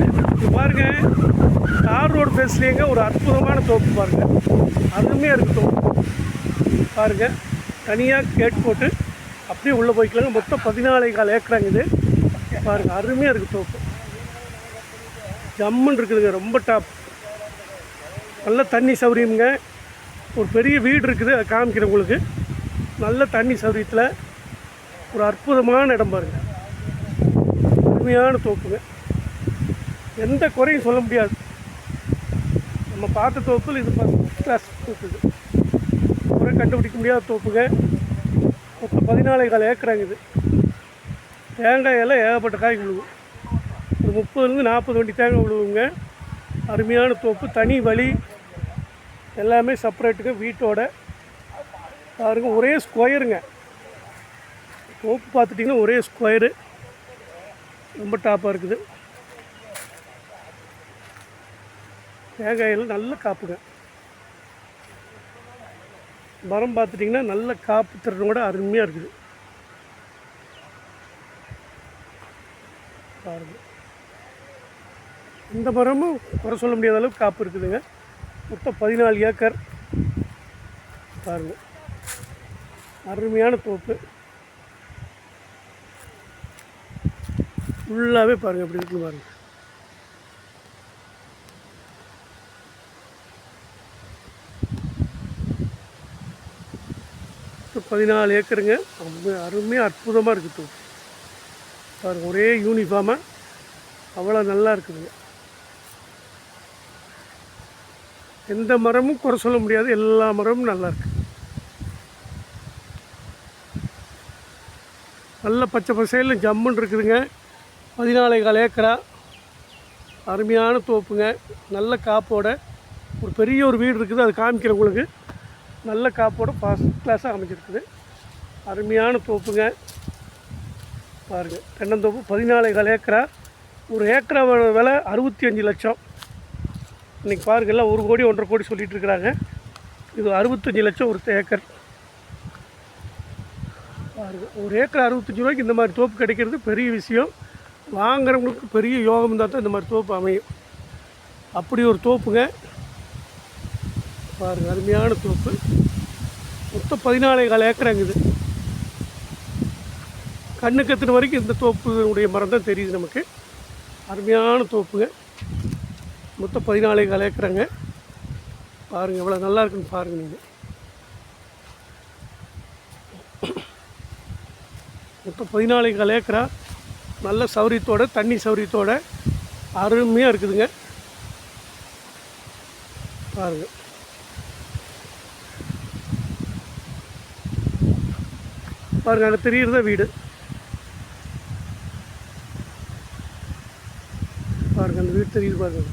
இது பாருங்கள், தார் ரோடு பேஸ்லேங்க ஒரு அற்புதமான தோப்பு பாருங்கள், அருமையாக இருக்குது தோப்பு பாருங்கள். தனியாக கேட் போட்டு அப்படியே உள்ளே போய்க்கலாங்க. மொத்தம் 14,4 ஏக்கராங்க இது பாருங்கள், அருமையாக இருக்குது தோப்பு, ஜம்முன்னு இருக்குதுங்க, ரொம்ப டாப். நல்ல தண்ணி சௌகரியமுங்க, ஒரு பெரிய வீடு இருக்குது, அதை காமிக்கிறேன் உங்களுக்கு. நல்ல தண்ணி சௌகரியத்தில் ஒரு அற்புதமான இடம் பாருங்கள், அருமையான தோப்புங்க, எந்த குறையும் சொல்ல முடியாது. நம்ம பார்த்த தோப்பில் இது ஃபஸ்ட் கிளாஸ் தோப்பு, இது குறை கண்டுபிடிக்க முடியாத தோப்புங்க. மொத்தம் 14,4 ஏக்கராங்க இது. தேங்காய் எல்லாம் ஏகப்பட்ட காய் விழுவும், ஒரு 30-40 வண்டி தேங்காய் விழுவுங்க. அருமையான தோப்பு, தனி வழி, எல்லாமே செப்பரேட்டுங்க வீட்டோட பாருங்க. ஒரே ஸ்கொயருங்க தோப்பு, பார்த்துட்டிங்கன்னா ஒரே ஸ்கொயரு, ரொம்ப டாப்பாக இருக்குது. தேங்காயில் நல்ல காப்புங்க, மரம் பார்த்துட்டிங்கன்னா நல்ல காப்பு திறனோட அருமையாக இருக்குது பாருங்கள். இந்த மரமும் குறை சொல்ல முடியாத அளவுக்கு காப்பு இருக்குதுங்க. மொத்தம் 14 ஏக்கர் பாருங்கள், அருமையான தோப்பு. ஃபுல்லாகவே பாருங்கள் எப்படி இருக்குன்னு பாருங்கள். மொத்தம் 14 ஏக்கருங்க, அருமையாக அற்புதமாக இருக்குது தோப்பு பாருங்கள். ஒரே யூனிஃபார்மாக அவ்வளோ நல்லா இருக்குதுங்க. எந்த மரமும் குறை சொல்ல முடியாது, எல்லா மரமும் நல்லா இருக்குது. நல்ல பச்சை பசையில் ஜம்முன்னு இருக்குதுங்க. 14,4 ஏக்கரா அருமையான தோப்புங்க, நல்ல காப்போட ஒரு பெரிய ஒரு வீடு இருக்குது, அது காமிக்கிறேன் உங்களுக்கு. நல்ல காப்போட ஃபஸ்ட் கிளாஸாக அமைஞ்சிருக்குது, அருமையான தோப்புங்க பாருங்கள். தென்னந்தோப்பு 14,4 ஏக்கரா, ஒரு ஏக்கரா விலை 65 லட்சம். இன்றைக்கி பாருங்கள், எல்லாம் 1 கோடி 1.5 கோடி சொல்லிகிட்டு இருக்கிறாங்க. இது 65 லட்சம் ஒரு ஏக்கர் பாருங்கள். ஒரு ஏக்கர் 65 ரூபாய்க்கு இந்த மாதிரி தோப்பு கிடைக்கிறது பெரிய விஷயம். வாங்குறவங்களுக்கு பெரிய யோகம் இருந்தால் தான் இந்த மாதிரி தோப்பு அமையும். அப்படி ஒரு தோப்புங்க பாருங்கள், அருமையான தோப்பு. மொத்தம் 14,4 ஏக்கராங்குது. கண்ணுக்கு எத்தனை வரைக்கும் இந்த தோப்புடைய மரம் தான் தெரியுது நமக்கு. அருமையான தோப்புங்க, மொத்தம் 14,4 ஏக்கராங்க பாருங்கள், எவ்வளோ நல்லா இருக்குன்னு பாருங்கள் நீங்கள். மொத்தம் 14,4 ஏக்கரா, நல்ல சௌரியத்தோட, தண்ணி சௌரியத்தோட அருமையாக இருக்குதுங்க பாருங்கள். பாருங்கள், அங்கே தெரியுறதா வீடு பாருங்கள், அந்த வீடு தெரியுது பாருங்கள்.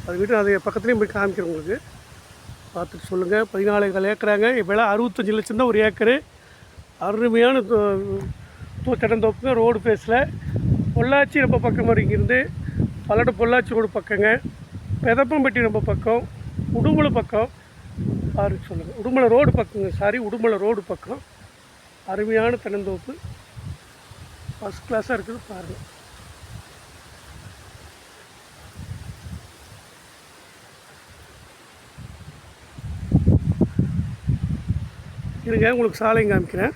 அது வீட்டு அதை பக்கத்துலேயும் போய் காமிக்கிறேன் உங்களுக்கு, பார்த்துட்டு சொல்லுங்கள். 14,4 ஏக்கராங்க, விலை 65 லட்சம் தான் ஒரு ஏக்கரு. அருமையான தென்னந்தோப்புங்க, ரோடு ஃபேஸில். பொள்ளாச்சி ரொம்ப பக்கம் இங்கேருந்து பல்லட பொள்ளாச்சி ரோடு பக்கங்க, பெதப்பம்பட்டி ரொம்ப பக்கம், உடுமலை பக்கம் பாருங்க சொல்லுங்கள். உடுமலை ரோடு பக்கங்க, உடுமலை ரோடு பக்கம். அருமையான தென்னந்தோப்பு, ஃபஸ்ட் கிளாஸாக இருக்குது பாருங்கள். இருங்க, உங்களுக்கு சாலையும் காமிக்கிறேன்.